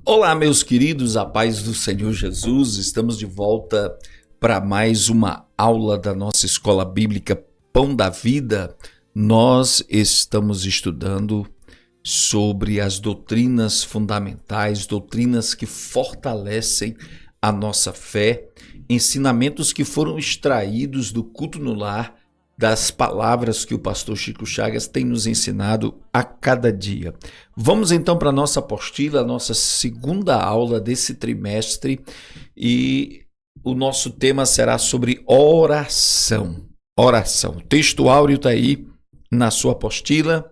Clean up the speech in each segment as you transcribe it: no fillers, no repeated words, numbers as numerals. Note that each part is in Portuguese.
Olá, meus queridos, a paz do Senhor Jesus. Estamos de volta para mais uma aula da nossa escola bíblica Pão da Vida. Nós estamos estudando sobre as doutrinas fundamentais, doutrinas que fortalecem a nossa fé, ensinamentos que foram extraídos do culto no lar, das palavras que o pastor Chico Chagas tem nos ensinado a cada dia. Vamos então para a nossa apostila, a nossa segunda aula desse trimestre, e o nosso tema será sobre oração. Oração. O texto áureo está aí na sua apostila.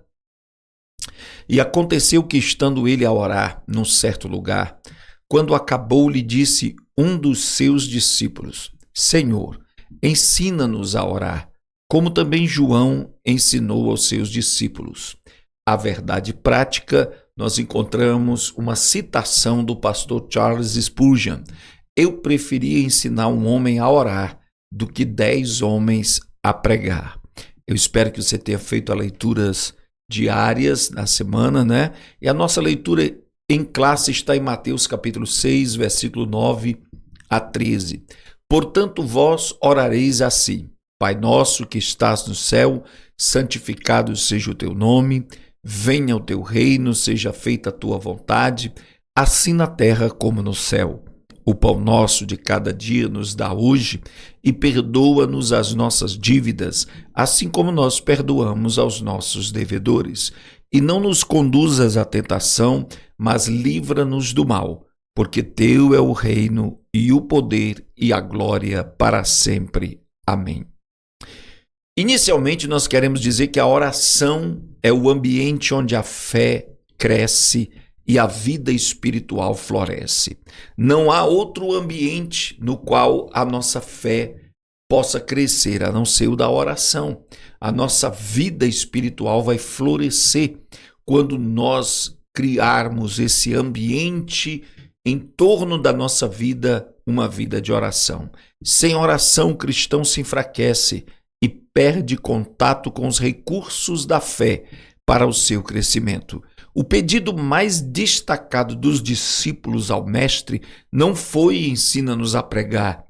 E aconteceu que, estando ele a orar num certo lugar, quando acabou, lhe disse um dos seus discípulos: Senhor, ensina-nos a orar, como também João ensinou aos seus discípulos. A verdade prática, nós encontramos uma citação do pastor Charles Spurgeon: eu preferia ensinar um homem a orar do que 10 homens a pregar. Eu espero que você tenha feito as leituras diárias na semana, né? E a nossa leitura em classe está em Mateus capítulo 6, versículo 9 a 13. Portanto, vós orareis assim: Pai nosso que estás no céu, santificado seja o teu nome, venha o teu reino, seja feita a tua vontade, assim na terra como no céu. O pão nosso de cada dia nos dá hoje, e perdoa-nos as nossas dívidas, assim como nós perdoamos aos nossos devedores. E não nos conduzas à tentação, mas livra-nos do mal, porque teu é o reino e o poder e a glória para sempre. Amém. Inicialmente, nós queremos dizer que a oração é o ambiente onde a fé cresce e a vida espiritual floresce. Não há outro ambiente no qual a nossa fé possa crescer, a não ser o da oração. A nossa vida espiritual vai florescer quando nós criarmos esse ambiente em torno da nossa vida, uma vida de oração. Sem oração, o cristão se enfraquece e perde contato com os recursos da fé para o seu crescimento. O pedido mais destacado dos discípulos ao mestre não foi ensina-nos a pregar,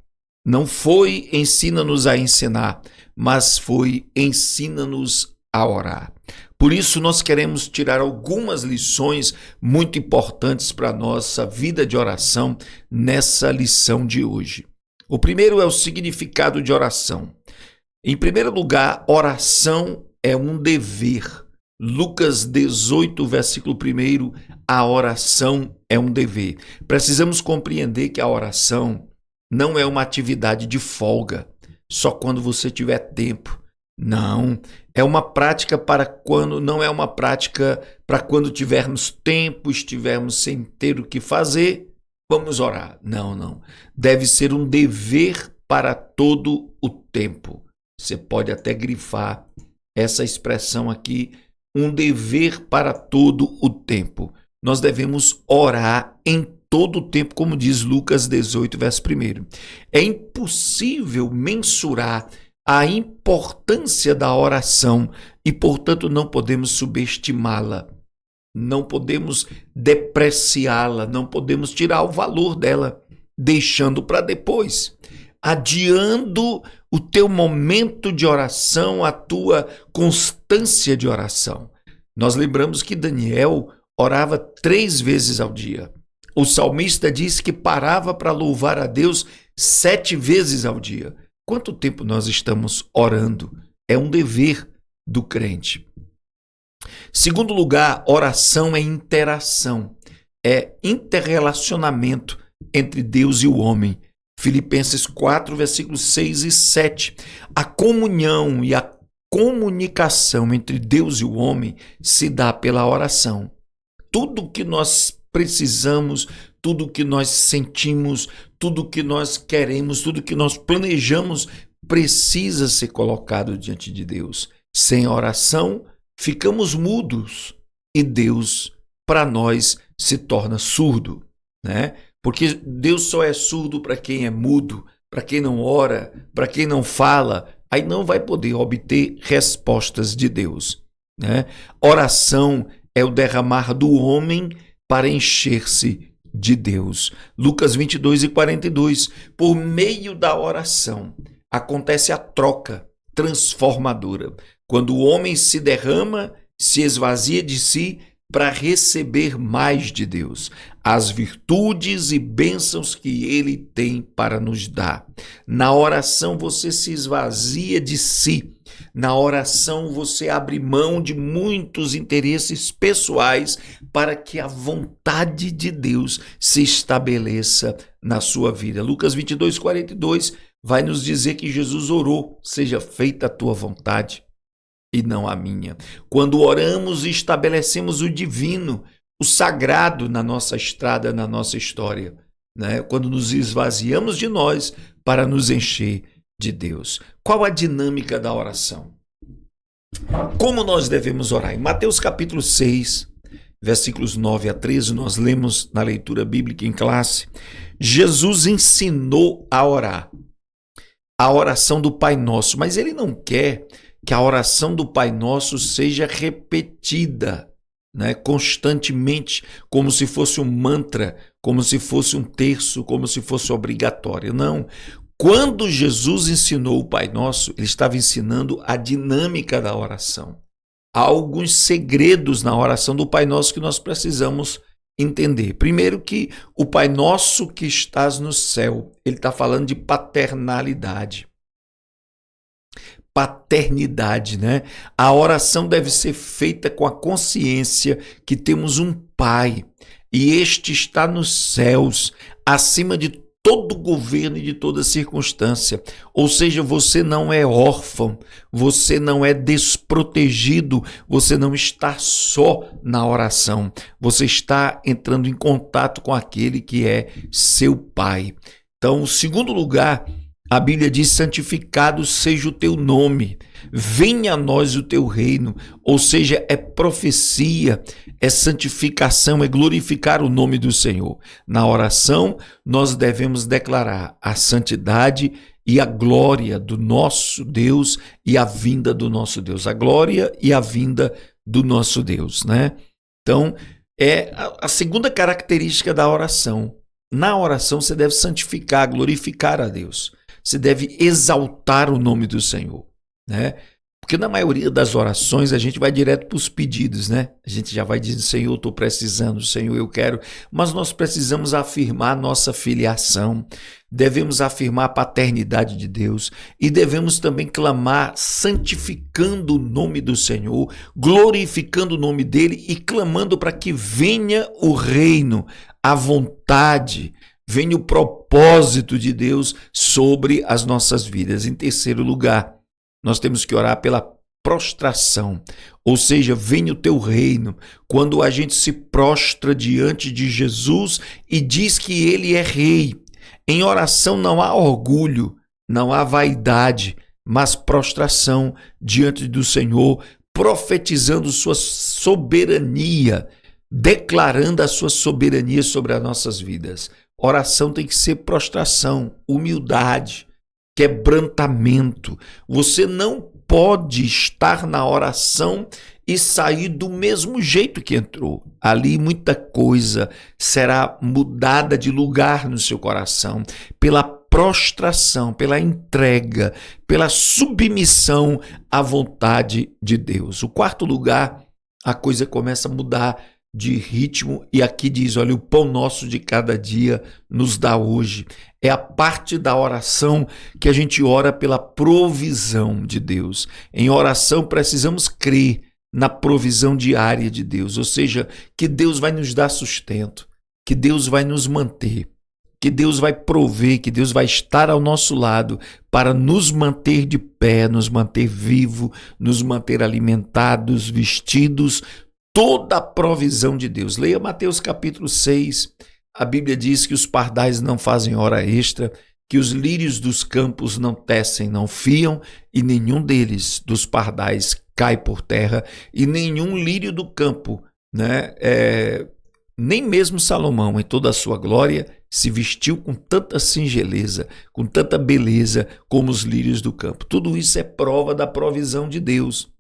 não foi ensina-nos a ensinar, mas foi ensina-nos a orar. Por isso nós queremos tirar algumas lições muito importantes para a nossa vida de oração nessa lição de hoje. O primeiro é o significado de oração. Em primeiro lugar, oração é um dever. Lucas 18, versículo 1, a oração é um dever. Precisamos compreender que a oração não é uma atividade de folga, só quando você tiver tempo. Não, é uma prática para quando, não é uma prática para quando tivermos tempo, estivermos sem ter o que fazer, vamos orar. Não. Deve ser um dever para todo o tempo. Você pode até grifar essa expressão aqui, um dever para todo o tempo. Nós devemos orar em todo o tempo, como diz Lucas 18, verso 1. É impossível mensurar a importância da oração e, portanto, não podemos subestimá-la, não podemos depreciá-la, não podemos tirar o valor dela, deixando para depois, adiando o teu momento de oração, a tua constância de oração. Nós lembramos que Daniel orava 3 vezes ao dia. O salmista diz que parava para louvar a Deus 7 vezes ao dia. Quanto tempo nós estamos orando? É um dever do crente. Segundo lugar, oração é interação, é interrelacionamento entre Deus e o homem. Filipenses 4, versículos 6 e 7. A comunhão e a comunicação entre Deus e o homem se dá pela oração. Tudo que nós precisamos, tudo que nós sentimos, tudo que nós queremos, tudo que nós planejamos precisa ser colocado diante de Deus. Sem oração, ficamos mudos e Deus, para nós, se torna surdo, né? Porque Deus só é surdo para quem é mudo, para quem não ora, para quem não fala, aí não vai poder obter respostas de Deus, né? Oração é o derramar do homem para encher-se de Deus. Lucas 22:42. Por meio da oração acontece a troca transformadora. Quando o homem se derrama, se esvazia de si para receber mais de Deus, as virtudes e bênçãos que Ele tem para nos dar. Na oração você se esvazia de si. Na oração você abre mão de muitos interesses pessoais para que a vontade de Deus se estabeleça na sua vida. Lucas 22:42 vai nos dizer que Jesus orou: seja feita a tua vontade e não a minha. Quando oramos, estabelecemos o divino, o sagrado na nossa estrada, na nossa história, né? Quando nos esvaziamos de nós para nos encher de Deus. Qual a dinâmica da oração? Como nós devemos orar? Em Mateus capítulo 6, versículos 9 a 13, nós lemos na leitura bíblica em classe, Jesus ensinou a orar, a oração do Pai Nosso, mas ele não quer que a oração do Pai Nosso seja repetida, né, constantemente, como se fosse um mantra, como se fosse um terço, como se fosse obrigatório. Não. Quando Jesus ensinou o Pai Nosso, ele estava ensinando a dinâmica da oração. Há alguns segredos na oração do Pai Nosso que nós precisamos entender. Primeiro, que o Pai Nosso que estás no céu, ele está falando de paternalidade. Paternidade, né? A oração deve ser feita com a consciência que temos um Pai e este está nos céus, acima de todo governo e de toda circunstância. Ou seja, você não é órfão, você não é desprotegido, você não está só na oração, você está entrando em contato com aquele que é seu Pai. Então, segundo lugar, a Bíblia diz: santificado seja o teu nome, venha a nós o teu reino. Ou seja, é profecia, é santificação, é glorificar o nome do Senhor. Na oração, nós devemos declarar a santidade e a glória do nosso Deus e a vinda do nosso Deus. A glória e a vinda do nosso Deus, né? Então, é a segunda característica da oração. Na oração, você deve santificar, glorificar a Deus. Você deve exaltar o nome do Senhor, né? Porque na maioria das orações a gente vai direto para os pedidos, né? A gente já vai dizendo: Senhor, eu estou precisando, Senhor, eu quero. Mas nós precisamos afirmar nossa filiação, devemos afirmar a paternidade de Deus e devemos também clamar santificando o nome do Senhor, glorificando o nome dele e clamando para que venha o reino, a vontade, venha o propósito de Deus sobre as nossas vidas. Em terceiro lugar, nós temos que orar pela prostração, ou seja, venha o teu reino. Quando a gente se prostra diante de Jesus e diz que ele é rei, em oração não há orgulho, não há vaidade, mas prostração diante do Senhor, profetizando sua soberania, declarando a sua soberania sobre as nossas vidas. Oração tem que ser prostração, humildade, quebrantamento. Você não pode estar na oração e sair do mesmo jeito que entrou. Ali muita coisa será mudada de lugar no seu coração pela prostração, pela entrega, pela submissão à vontade de Deus. O quarto lugar, a coisa começa a mudar de ritmo, e aqui diz: olha, o pão nosso de cada dia nos dá hoje. É a parte da oração que a gente ora pela provisão de Deus. Em oração precisamos crer na provisão diária de Deus, ou seja, que Deus vai nos dar sustento, que Deus vai nos manter, que Deus vai prover, que Deus vai estar ao nosso lado para nos manter de pé, nos manter vivo, nos manter alimentados, vestidos, toda a provisão de Deus. Leia Mateus capítulo 6, a Bíblia diz que os pardais não fazem hora extra, que os lírios dos campos não tecem, não fiam, e nenhum deles, dos pardais, cai por terra, e nenhum lírio do campo, né, nem mesmo Salomão, em toda a sua glória, se vestiu com tanta singeleza, com tanta beleza como os lírios do campo. Tudo isso é prova da provisão de Deus.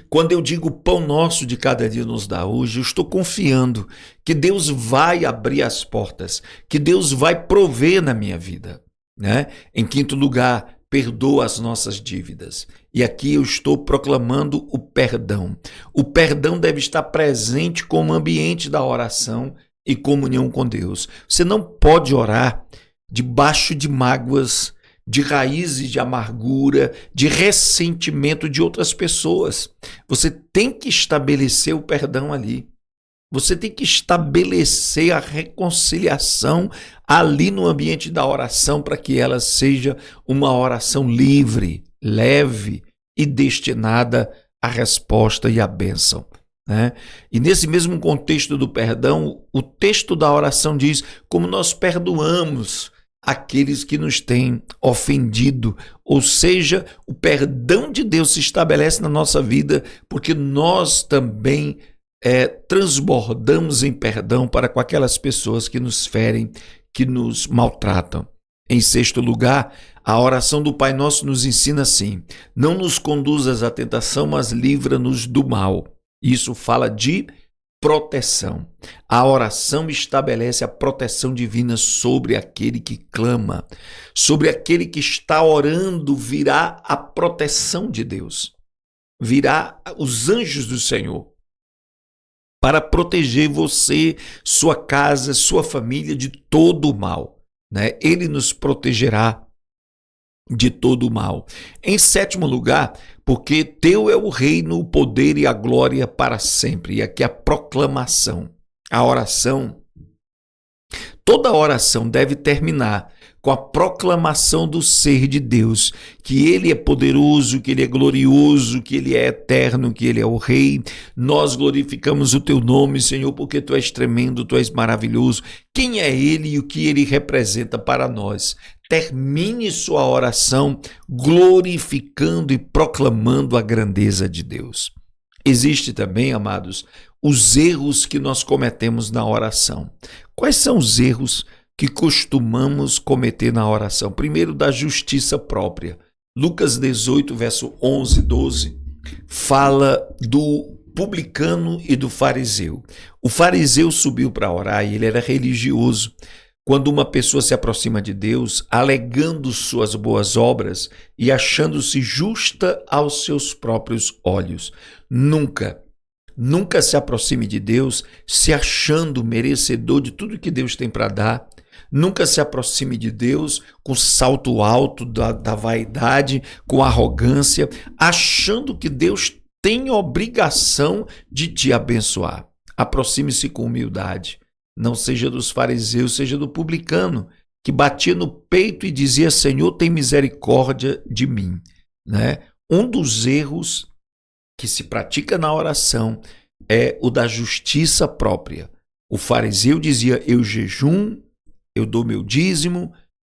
Quando eu digo pão nosso de cada dia nos dá hoje, eu estou confiando que Deus vai abrir as portas, que Deus vai prover na minha vida, né? Em quinto lugar, perdoa as nossas dívidas. E aqui eu estou proclamando o perdão. O perdão deve estar presente como ambiente da oração e comunhão com Deus. Você não pode orar debaixo de mágoas, de raízes de amargura, de ressentimento de outras pessoas. Você tem que estabelecer o perdão ali. Você tem que estabelecer a reconciliação ali no ambiente da oração para que ela seja uma oração livre, leve e destinada à resposta e à bênção, né? E nesse mesmo contexto do perdão, o texto da oração diz como nós perdoamos aqueles que nos têm ofendido, ou seja, o perdão de Deus se estabelece na nossa vida porque nós também transbordamos em perdão para com aquelas pessoas que nos ferem, que nos maltratam. Em sexto lugar, a oração do Pai Nosso nos ensina assim: não nos conduzas à tentação, mas livra-nos do mal. Isso fala de proteção. A oração estabelece a proteção divina sobre aquele que clama, sobre aquele que está orando, virá a proteção de Deus, virá os anjos do Senhor para proteger você, sua casa, sua família de todo o mal, né? Ele nos protegerá de todo o mal. Em sétimo lugar, porque teu é o reino, o poder e a glória para sempre. E aqui a proclamação, a oração. Toda oração deve terminar com a proclamação do ser de Deus, que Ele é poderoso, que Ele é glorioso, que Ele é eterno, que Ele é o Rei. Nós glorificamos o Teu nome, Senhor, porque Tu és tremendo, Tu és maravilhoso. Quem é Ele e o que Ele representa para nós? Termine sua oração glorificando e proclamando a grandeza de Deus. Existe também, amados, os erros que nós cometemos na oração. Quais são os erros que costumamos cometer na oração? Primeiro, da justiça própria. Lucas 18, verso 11 e 12, fala do publicano e do fariseu. O fariseu subiu para orar e ele era religioso. Quando uma pessoa se aproxima de Deus, alegando suas boas obras e achando-se justa aos seus próprios olhos, nunca se aproxime de Deus se achando merecedor de tudo que Deus tem para dar. Nunca se aproxime de Deus com salto alto da vaidade, com arrogância, achando que Deus tem obrigação de te abençoar. Aproxime-se com humildade. Não seja dos fariseus, seja do publicano, que batia no peito e dizia: Senhor, tem misericórdia de mim, né? Um dos erros que se pratica na oração é o da justiça própria. O fariseu dizia: eu jejum, eu dou meu dízimo,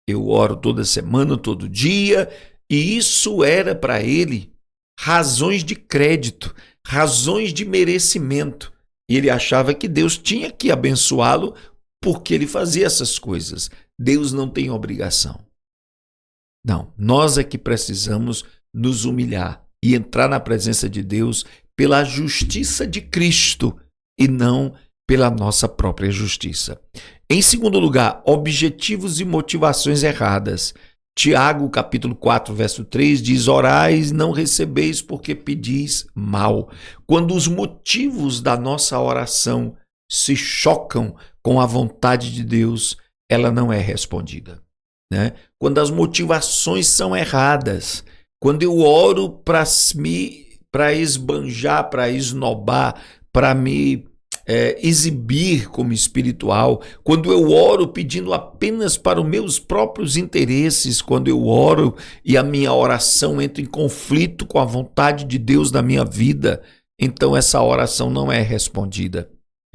eu oro toda semana, todo dia, e isso era para ele razões de crédito, razões de merecimento. E ele achava que Deus tinha que abençoá-lo porque ele fazia essas coisas. Deus não tem obrigação. Não, nós é que precisamos nos humilhar e entrar na presença de Deus pela justiça de Cristo e não pela nossa própria justiça. Em segundo lugar, objetivos e motivações erradas. Tiago, capítulo 4, verso 3, diz: orais, não recebeis porque pedis mal. Quando os motivos da nossa oração se chocam com a vontade de Deus, ela não é respondida, né? Quando as motivações são erradas, quando eu oro para esbanjar, para esnobar, para me exibir como espiritual, quando eu oro pedindo apenas para os meus próprios interesses, quando eu oro e a minha oração entra em conflito com a vontade de Deus na minha vida, então essa oração não é respondida.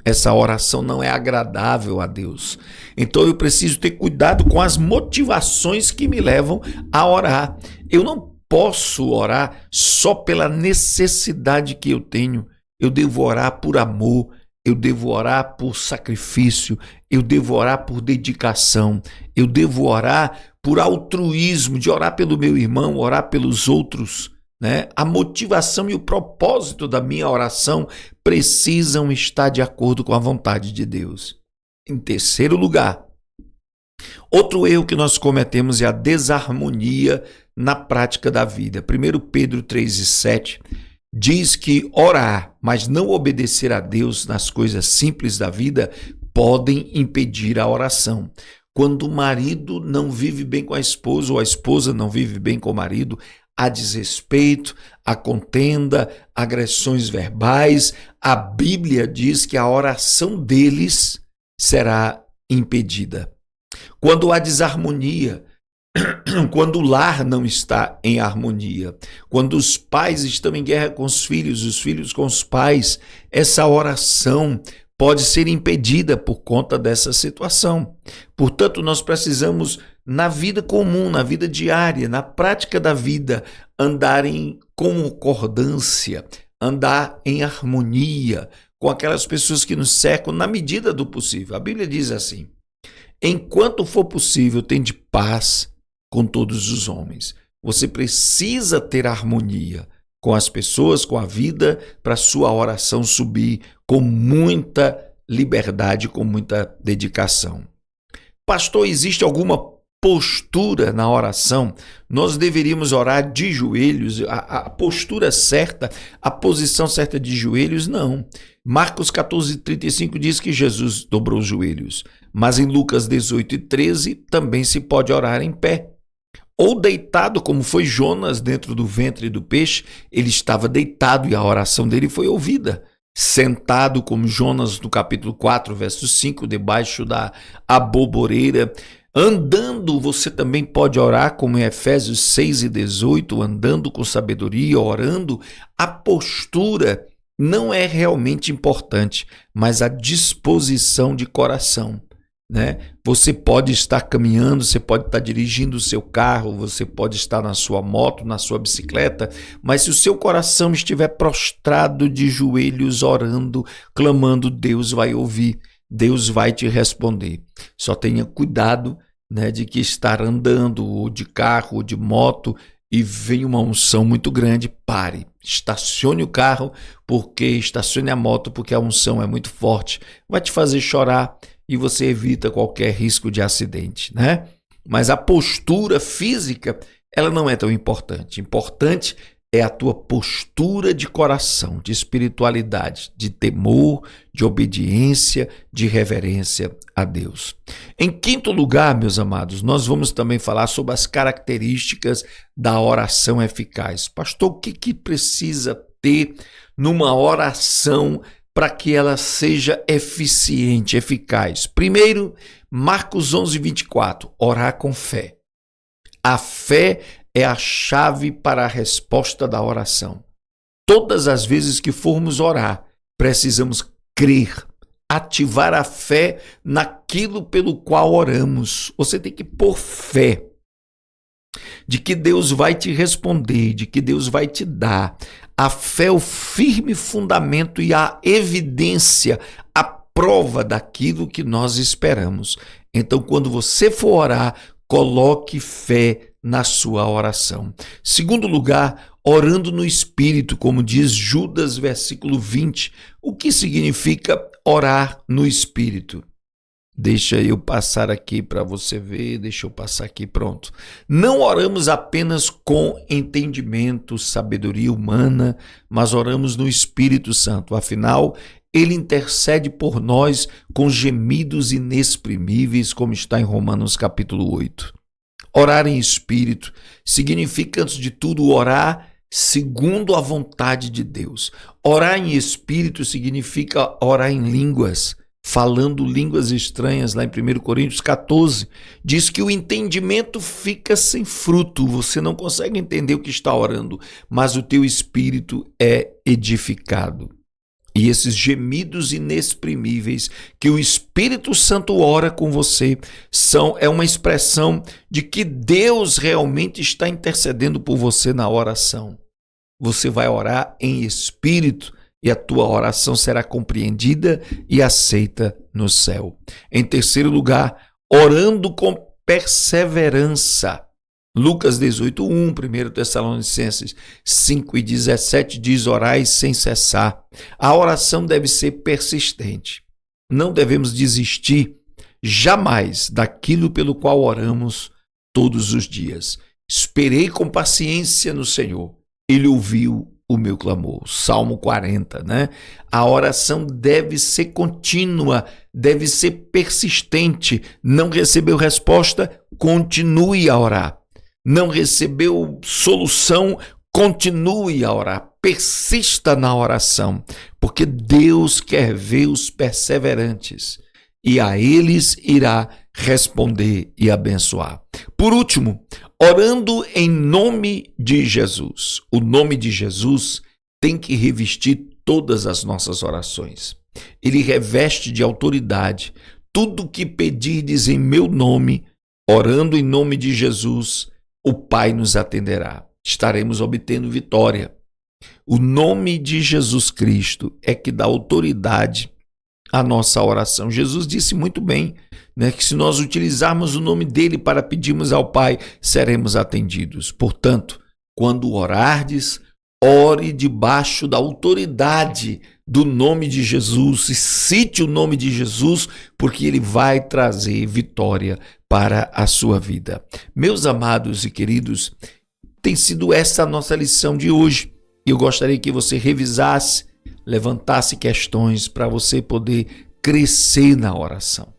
Essa oração não é agradável a Deus. Então eu preciso ter cuidado com as motivações que me levam a orar. Eu não posso orar só pela necessidade que eu tenho. Eu devo orar por amor. Eu devo orar por sacrifício, eu devo orar por dedicação, eu devo orar por altruísmo, de orar pelo meu irmão, orar pelos outros, né? A motivação e o propósito da minha oração precisam estar de acordo com a vontade de Deus. Em terceiro lugar, outro erro que nós cometemos é a desarmonia na prática da vida. 1 Pedro 3,7 diz que orar, mas não obedecer a Deus nas coisas simples da vida podem impedir a oração. Quando o marido não vive bem com a esposa ou a esposa não vive bem com o marido, há desrespeito, há contenda, agressões verbais, a Bíblia diz que a oração deles será impedida. Quando há desarmonia, quando o lar não está em harmonia, quando os pais estão em guerra com os filhos com os pais, essa oração pode ser impedida por conta dessa situação. Portanto, nós precisamos, na vida comum, na vida diária, na prática da vida, andar em concordância, andar em harmonia com aquelas pessoas que nos cercam na medida do possível. A Bíblia diz assim: enquanto for possível, tende paz com todos os homens. Você precisa ter harmonia com as pessoas, com a vida, para sua oração subir com muita liberdade, com muita dedicação. Pastor, existe alguma postura na oração? Nós deveríamos orar de joelhos? A postura certa, a posição certa de joelhos? Não. Marcos 14:35 diz que Jesus dobrou os joelhos, mas em Lucas 18:13 também se pode orar em pé. Ou deitado, como foi Jonas dentro do ventre do peixe, ele estava deitado e a oração dele foi ouvida. Sentado, como Jonas no capítulo 4, verso 5, debaixo da aboboreira. Andando, você também pode orar, como em Efésios 6:18, andando com sabedoria, orando. A postura não é realmente importante, mas a disposição de coração, né? Você pode estar caminhando, você pode estar dirigindo o seu carro, você pode estar na sua moto, na sua bicicleta, mas se o seu coração estiver prostrado de joelhos, orando, clamando, Deus vai ouvir, Deus vai te responder. Só tenha cuidado, né, de que estar andando ou de carro ou de moto e vem uma unção muito grande, pare, estacione o carro, estacione a moto, porque a unção é muito forte, vai te fazer chorar e você evita qualquer risco de acidente, né? Mas a postura física, ela não é tão importante. Importante é a tua postura de coração, de espiritualidade, de temor, de obediência, de reverência a Deus. Em quinto lugar, meus amados, nós vamos também falar sobre as características da oração eficaz. Pastor, o que precisa ter numa oração para que ela seja eficiente, eficaz? Primeiro, Marcos 11:24, orar com fé. A fé é a chave para a resposta da oração. Todas as vezes que formos orar, precisamos crer, ativar a fé naquilo pelo qual oramos. Você tem que pôr fé de que Deus vai te responder, de que Deus vai te dar. A fé é o firme fundamento e a evidência, a prova daquilo que nós esperamos. Então, quando você for orar, coloque fé na sua oração. Segundo lugar, orando no Espírito, como diz Judas, versículo 20. O que significa orar no Espírito? Deixa eu passar aqui para você ver, deixa eu passar aqui, pronto. Não oramos apenas com entendimento, sabedoria humana, mas oramos no Espírito Santo. Afinal, ele intercede por nós com gemidos inexprimíveis, como está em Romanos capítulo 8. Orar em espírito significa, antes de tudo, orar segundo a vontade de Deus. Orar em espírito significa orar em línguas, falando línguas estranhas. Lá em 1 Coríntios 14, diz que o entendimento fica sem fruto, você não consegue entender o que está orando, mas o teu espírito é edificado. E esses gemidos inexprimíveis que o Espírito Santo ora com você é uma expressão de que Deus realmente está intercedendo por você na oração. Você vai orar em espírito e a tua oração será compreendida e aceita no céu. Em terceiro lugar, orando com perseverança. Lucas 18:1, 1 Tessalonicenses 5:17 diz: orai sem cessar. A oração deve ser persistente. Não devemos desistir jamais daquilo pelo qual oramos todos os dias. Esperei com paciência no Senhor. Ele ouviu o meu clamor. Salmo 40, né? A oração deve ser contínua, deve ser persistente. Não recebeu resposta? Continue a orar. Não recebeu solução? Continue a orar. Persista na oração, porque Deus quer ver os perseverantes e a eles irá responder e abençoar. Por último, orando em nome de Jesus. O nome de Jesus tem que revestir todas as nossas orações. Ele reveste de autoridade. Tudo que pedirdes em meu nome, orando em nome de Jesus, o Pai nos atenderá. Estaremos obtendo vitória. O nome de Jesus Cristo é que dá autoridade à nossa oração. Jesus disse muito bem, né, que se nós utilizarmos o nome dele para pedirmos ao Pai, seremos atendidos. Portanto, quando orardes, ore debaixo da autoridade do nome de Jesus e cite o nome de Jesus, porque ele vai trazer vitória para a sua vida. Meus amados e queridos, tem sido essa a nossa lição de hoje. Eu gostaria que você revisasse, levantasse questões para você poder crescer na oração.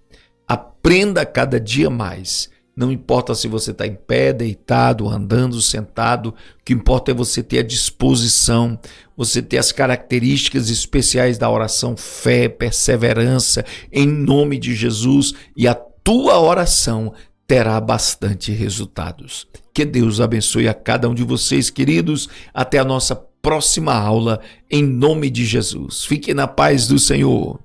Aprenda cada dia mais. Não importa se você está em pé, deitado, andando, sentado. O que importa é você ter a disposição, você ter as características especiais da oração, fé, perseverança, em nome de Jesus, e a tua oração terá bastante resultados. Que Deus abençoe a cada um de vocês, queridos. Até a nossa próxima aula, em nome de Jesus. Fique na paz do Senhor.